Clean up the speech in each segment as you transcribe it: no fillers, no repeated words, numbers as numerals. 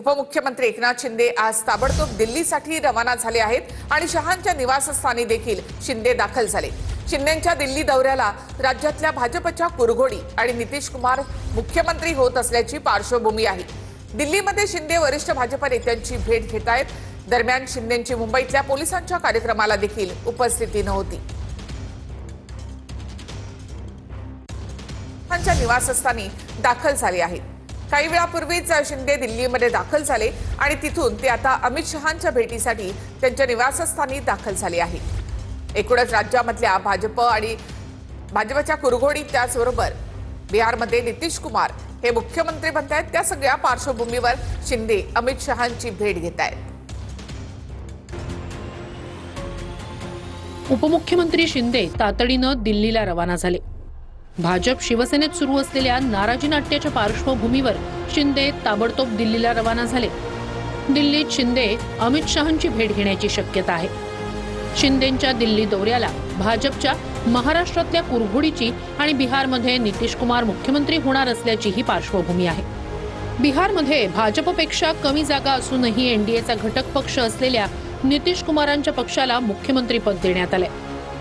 उपमुख्यमंत्री एकनाथ शिंदे आज ताबडतोब दिल्लीसाठी रवाना झाले आहेत आणि शहांच्या निवासस्थानी देखील शिंदे दाखल झाले। शिंदेंच्या दिल्ली दौऱ्याला राज्यातल्या भाजपच्या कुरघोडी आणि नितीश कुमार मुख्यमंत्री होत असल्याची पार्श्वभूमी आहे। दिल्लीमध्ये शिंदे वरिष्ठ भाजप नेत्यांची भेट घेत आहेत। दरम्यान शिंदेंची मुंबईतल्या पोलिसांच्या कार्यक्रमाला देखील उपस्थिती नव्हती। शहांच्या निवासस्थानी दाखल झाले आहेत। काही वेळापूर्वीच शिंदे दिल्लीमध्ये दाखल झाले आणि तिथून ते आता अमित शहांच्या भेटीसाठी त्यांच्या निवासस्थानी दाखल झाले आहेत। एकूणच राज्यामधल्या भाजप आणि भाजपच्या कुरघोडी त्याचबरोबर बिहारमध्ये नितीश कुमार हे मुख्यमंत्री बनत आहेत। त्या सगळ्या पार्श्वभूमीवर शिंदे अमित शहांची भेट घेत आहेत। उपमुख्यमंत्री शिंदे तातडीनं दिल्लीला रवाना झाले। भाजप शिवसेनेत सुरू असलेल्या नाराजी नाट्याच्या पार्श्वभूमीवर शिंदे ताबडतोब दिल्लीला रवाना झाले। दिल्लीत शिंदे अमित शहांची भेट घेण्याची शक्यता आहे। शिंदेंच्या दिल्ली दौऱ्याला भाजपच्या महाराष्ट्रातल्या कुरघोडीची आणि बिहारमध्ये नितीश कुमार मुख्यमंत्री होणार असल्याची ही पार्श्वभूमी आहे। बिहारमध्ये भाजपपेक्षा कमी जागा असूनही एनडीएचा घटक पक्ष असलेल्या नितीश कुमारांच्या पक्षाला मुख्यमंत्रीपद देण्यात आले।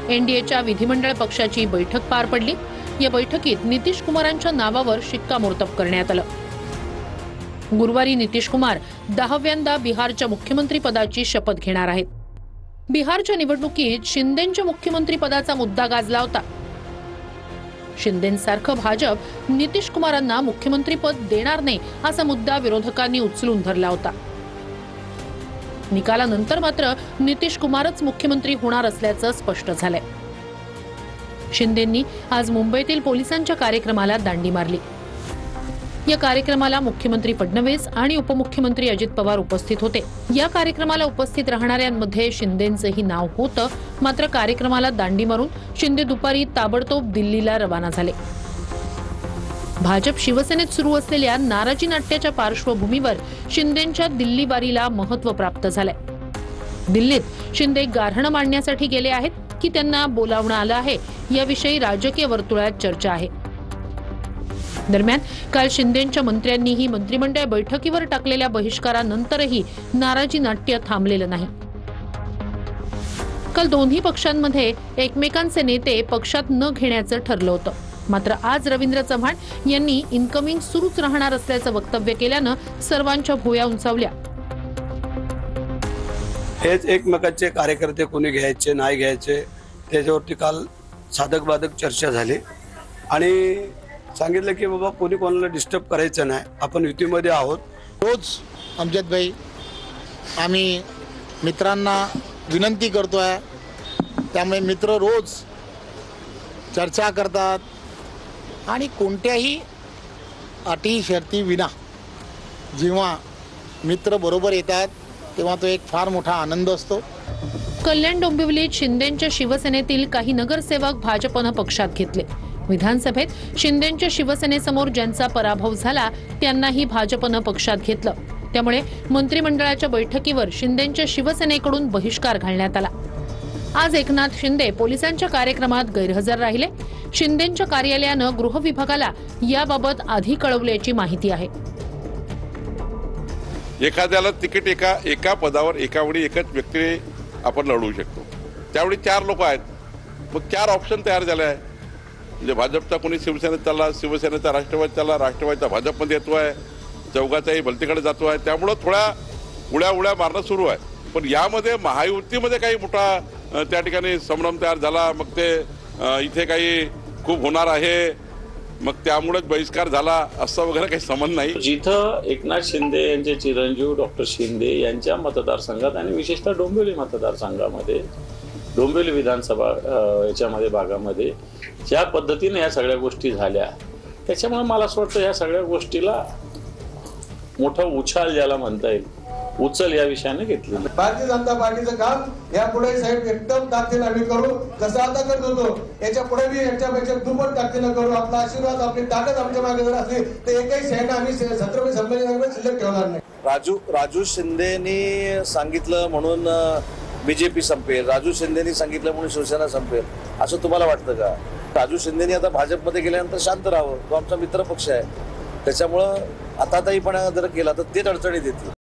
एनडीएच्या विधिमंडळ पक्षाची बैठक पार पडली। या बैठकीत नितीश कुमारांच्या नावावर शिक्कामोर्तब करण्यात आलं। गुरुवारी नितीश कुमार 10व्यांदा बिहारच्या मुख्यमंत्री पदाची शपथ घेणार आहेत। बिहारच्या निवडणुकीत शिंदेंच्या मुख्यमंत्री पदाचा मुद्दा गाजला होता। शिंदेंसारखं भाजप नितीश कुमारांना मुख्यमंत्रीपद देणार नाही असा मुद्दा विरोधकांनी उचलून धरला होता। निकालानंतर मात्र नितीश कुमारच मुख्यमंत्री होणार असल्याचं स्पष्ट झालंय। शिंदेंनी आज मुंबईतील पोलिसांच्या कार्यक्रमाला दांडी मारली। या कार्यक्रमाला मुख्यमंत्री फडणवीस आणि उपमुख्यमंत्री अजित पवार उपस्थित होते। या कार्यक्रमाला उपस्थित राहणाऱ्यांमध्ये शिंदेंचंही नाव होतं। मात्र कार्यक्रमाला दांडी मारून शिंदे दुपारी ताबडतोब दिल्लीला रवाना झाले। भाजप शिवसेनेत सुरू असलेल्या नाराजी नाट्याच्या पार्श्वभूमीवर शिंदेंच्या दिल्ली वारीला महत्त्व प्राप्त झालंय। दिल्लीत शिंदे गारहाणं मांडण्यासाठी गेले आहेत की त्यांना बोलावणं आलं आहे याविषयी राजकीय वर्तुळात चर्चा आहे। दरम्यान काल शिंदेंच्या मंत्र्यांनीही मंत्रिमंडळ बैठकीवर टाकलेल्या बहिष्कारानंतरही नाराजी नाट्य थांबलेलं नाही। काल दोन्ही पक्षांमध्ये एकमेकांचे नेते पक्षात न घेण्याचं ठरलं होतं। मात्र आज रवींद्र चव्हाण यांनी इनकमिंग सुरूच राहणार असल्याचं वक्तव्य केल्यानं सर्वांच्या भुवया उंचावल्या। हेच एकमेकांचे कार्यकर्ते कोणी घ्यायचे नाही घ्यायचे त्याच्यावरती काल साधक बाधक चर्चा झाली आणि सांगितलं की बाबा कोणी कोणाला डिस्टर्ब करायचं नाही, आपण युतीमध्ये आहोत। रोज अमजद भाई आम्ही मित्रांना विनंती करतोय, त्यामुळे मित्र रोज चर्चा करतात आणि कोणत्याही अटी शर्ती विना जेव्हा मित्र बरोबर येतात तेव्हा तो एक फार मोठा आनंद असतो। कल्याण डोंबिवलीत शिंदेंच्या शिवसेनेतील काही नगरसेवक भाजपनं पक्षात घेतले। विधानसभेत शिंदेंच्या शिवसेनेसमोर ज्यांचा पराभव झाला त्यांनाही भाजपनं पक्षात घेतलं। त्यामुळे मंत्रिमंडळाच्या बैठकीवर शिंदेंच्या शिवसेनेकडून बहिष्कार घालण्यात आला। आज एकनाथ शिंदे पोलिसांच्या कार्यक्रमात गैरहजर राहिले। शिंदेंच्या कार्यालयानं गृह विभागाला याबाबत आधी कळवल्याची माहिती आहे। एखाद्याला तिकीट एका पदावर एका वेळी एकच व्यक्ती आपण लढवू शकतो। त्यावेळी 4 लोक आहेत, मग 4 ऑप्शन तयार झाले आहे। म्हणजे भाजपचा कोणी शिवसेनेत चालला, शिवसेनेचा राष्ट्रवादी चालला, राष्ट्रवादीचा भाजपमध्ये येतोय, चौघाचाही भलतीकडे जातोय। त्यामुळे थोड्या उड्या मारणं सुरू आहे। पण यामध्ये महायुतीमध्ये काही मोठा त्या ठिकाणी संभ्रम तयार झाला, मग ते इथे काही खूप होणार आहे, मग त्यामुळेच बहिष्कार झाला असं वगैरे काही संबंध नाही। जिथं एकनाथ शिंदे यांचे चिरंजीव डॉक्टर शिंदे यांच्या मतदारसंघात आणि विशेषतः डोंबिवली मतदारसंघामध्ये, डोंबिवली विधानसभा याच्यामध्ये भागामध्ये ज्या पद्धतीने या सगळ्या गोष्टी झाल्या, त्याच्यामुळे मला असं वाटतं या सगळ्या गोष्टीला मोठा उछाल ज्याला म्हणता येईल, उचल या विषयाने घेतली। भारतीय जनता पार्टीचं काम यापुढे साहेब एकदम ताकदीने आम्ही करू, जसं आता करत होतो याच्या पुढे बी याच्यापेक्षा दुप्पट ताकदीने करू। आपला आशीर्वाद आपली ताकद आमच्या मागे जर असली तर एकही सैन्य आम्ही छत्रपती संभाजीनगरमध्ये शिल्लक ठेवणार नाही। राजू शिंदेनी सांगितलं म्हणून बीजेपी संपेल, राजू शिंदेनी सांगितलं म्हणून शिवसेना संपेल असं तुम्हाला वाटतं का? राजू शिंदेनी आता भाजपमध्ये गेल्यानंतर शांत राहावं, तो आमचा मित्र पक्ष आहे। त्याच्यामुळं आता पण जर केला तर तेच अडचणीत येतील.